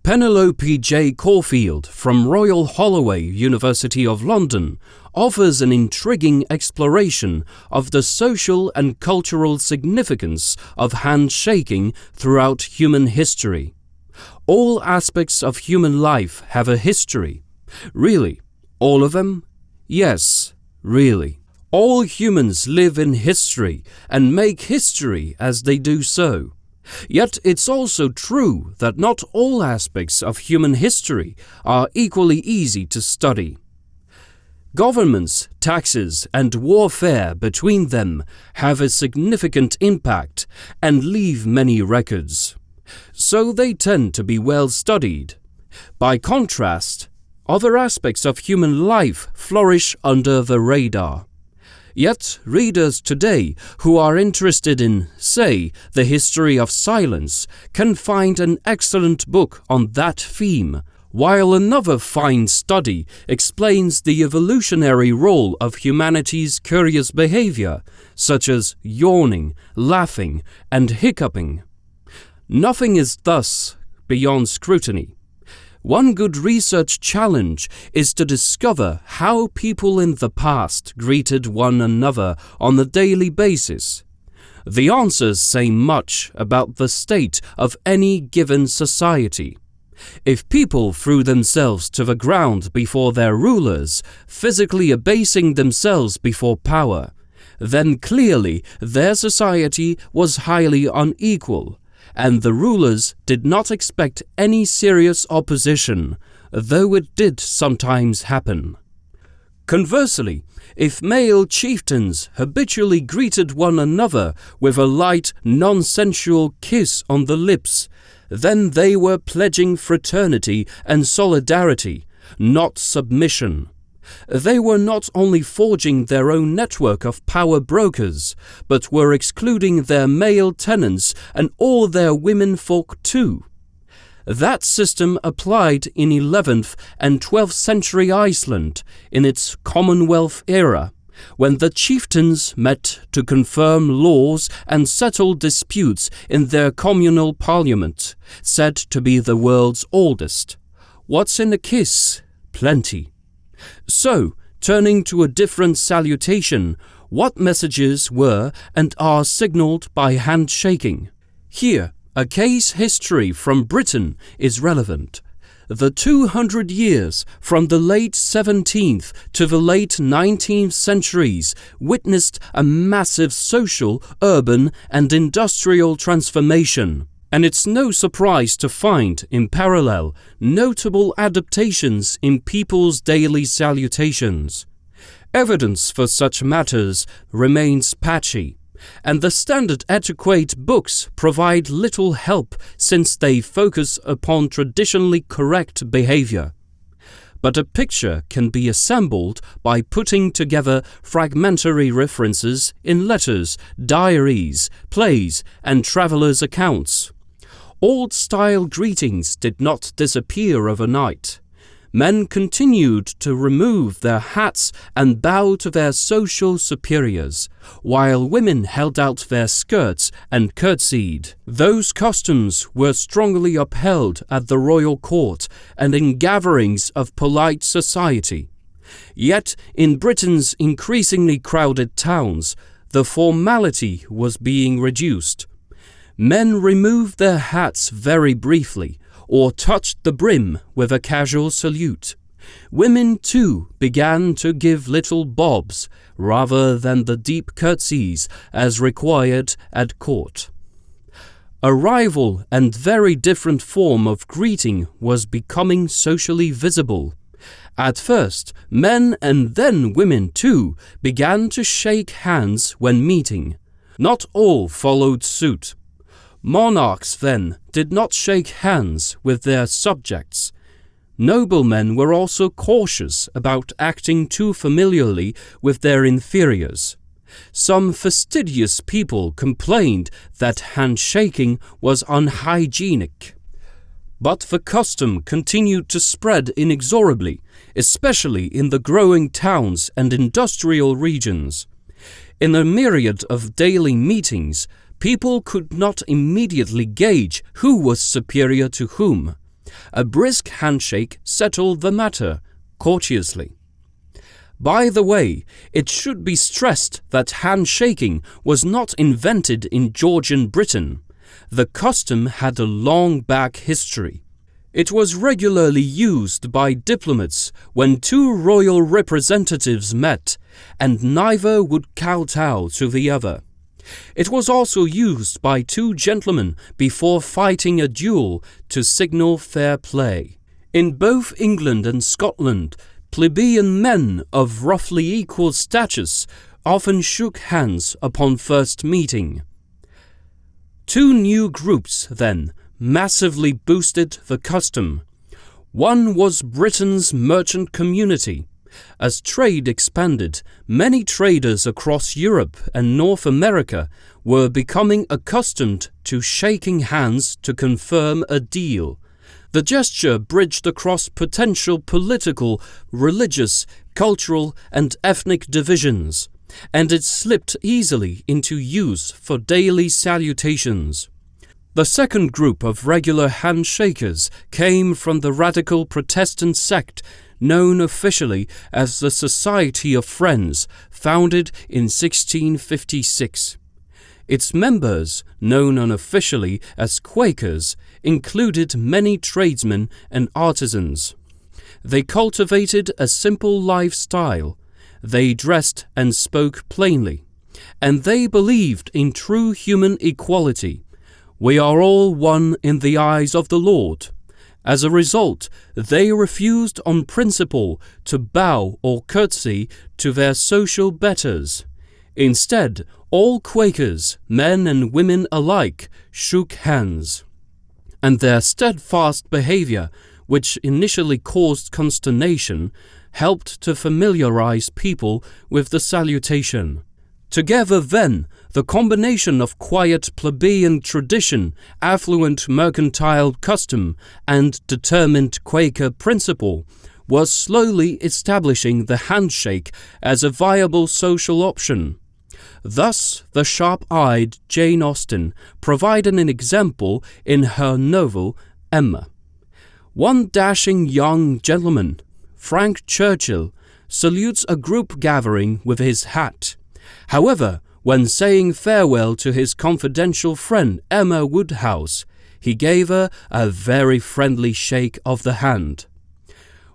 Penelope J. Caulfield from Royal Holloway, University of London, offers an intriguing exploration of the social and cultural significance of handshaking throughout human history. All aspects of human life have a history. Really? All of them? Yes, really. All humans live in history and make history as they do so. Yet it's also true that not all aspects of human history are equally easy to study. Governments, taxes, and warfare between them have a significant impact and leave many records. So they tend to be well studied. By contrast, other aspects of human life flourish under the radar. Yet readers today who are interested in, say, the history of silence can find an excellent book on that theme, while another fine study explains the evolutionary role of humanity's curious behavior, such as yawning, laughing, and hiccuping. Nothing is thus beyond scrutiny. One good research challenge is to discover how people in the past greeted one another on a daily basis. The answers say much about the state of any given society. If people threw themselves to the ground before their rulers, physically abasing themselves before power, then clearly their society was highly unequal, and the rulers did not expect any serious opposition, though it did sometimes happen. Conversely, if male chieftains habitually greeted one another with a light, non-sensual kiss on the lips, then they were pledging fraternity and solidarity, not submission. They were not only forging their own network of power brokers, but were excluding their male tenants and all their women folk too. That system applied in 11th and 12th century Iceland in its Commonwealth era, when the chieftains met to confirm laws and settle disputes in their communal parliament, said to be the world's oldest. What's in a kiss? Plenty. So, turning to a different salutation, what messages were and are signaled by handshaking? Here, a case history from Britain is relevant. The 200 years from the late 17th to the late 19th centuries witnessed a massive social, urban, and industrial transformation. And it's no surprise to find, in parallel, notable adaptations in people's daily salutations. Evidence for such matters remains patchy, and the standard etiquette books provide little help since they focus upon traditionally correct behavior. But a picture can be assembled by putting together fragmentary references in letters, diaries, plays, and travelers' accounts. Old-style greetings did not disappear overnight. Men continued to remove their hats and bow to their social superiors, while women held out their skirts and curtsied. Those customs were strongly upheld at the royal court and in gatherings of polite society. Yet, in Britain's increasingly crowded towns, the formality was being reduced. Men removed their hats very briefly, or touched the brim with a casual salute. Women, too, began to give little bobs, rather than the deep curtsies as required at court. A rival and very different form of greeting was becoming socially visible. At first, men and then women, too, began to shake hands when meeting. Not all followed suit. Monarchs, then, did not shake hands with their subjects. Noblemen were also cautious about acting too familiarly with their inferiors. Some fastidious people complained that handshaking was unhygienic. But the custom continued to spread inexorably, especially in the growing towns and industrial regions. In a myriad of daily meetings, people could not immediately gauge who was superior to whom. A brisk handshake settled the matter courteously. By the way, it should be stressed that handshaking was not invented in Georgian Britain. The custom had a long back history. It was regularly used by diplomats when two royal representatives met, and neither would kowtow to the other. It was also used by two gentlemen before fighting a duel to signal fair play. In both England and Scotland, plebeian men of roughly equal status often shook hands upon first meeting. Two new groups, then, massively boosted the custom. One was Britain's merchant community. As trade expanded, many traders across Europe and North America were becoming accustomed to shaking hands to confirm a deal. The gesture bridged across potential political, religious, cultural, and ethnic divisions, and it slipped easily into use for daily salutations. The second group of regular handshakers came from the radical Protestant sect known officially as the Society of Friends, founded in 1656. Its members, known unofficially as Quakers, included many tradesmen and artisans. They cultivated a simple lifestyle. They dressed and spoke plainly, and they believed in true human equality. We are all one in the eyes of the Lord. As a result, they refused on principle to bow or curtsy to their social betters. Instead, all Quakers, men and women alike, shook hands. And their steadfast behavior, which initially caused consternation, helped to familiarize people with the salutation. Together then, the combination of quiet plebeian tradition, affluent mercantile custom, and determined Quaker principle was slowly establishing the handshake as a viable social option. Thus, the sharp-eyed Jane Austen provided an example in her novel Emma. One dashing young gentleman, Frank Churchill, salutes a group gathering with his hat. However, when saying farewell to his confidential friend Emma Woodhouse, he gave her a very friendly shake of the hand.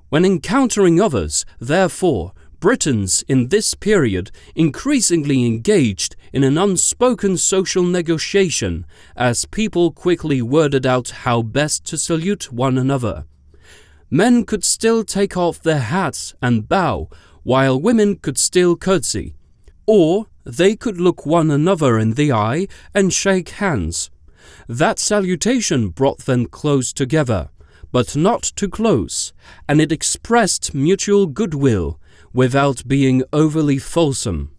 When encountering others, therefore, Britons in this period increasingly engaged in an unspoken social negotiation as people quickly worded out how best to salute one another. Men could still take off their hats and bow, while women could still curtsy. Or they could look one another in the eye and shake hands. That salutation brought them close together, but not too close, and it expressed mutual goodwill without being overly fulsome.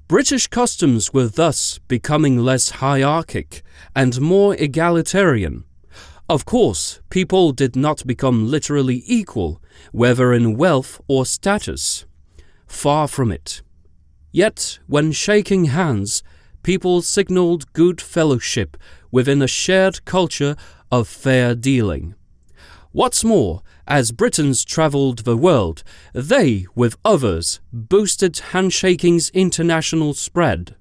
British customs were thus becoming less hierarchic and more egalitarian. Of course, people did not become literally equal, whether in wealth or status. Far from it. Yet, when shaking hands, people signaled good fellowship within a shared culture of fair dealing. What's more, as Britons travelled the world, they, with others, boosted handshaking's international spread.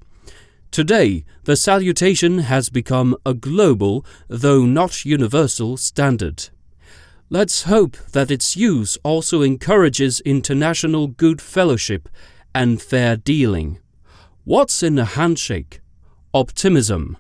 Today, the salutation has become a global, though not universal, standard. Let's hope that its use also encourages international good fellowship and fair dealing. What's in a handshake? Optimism.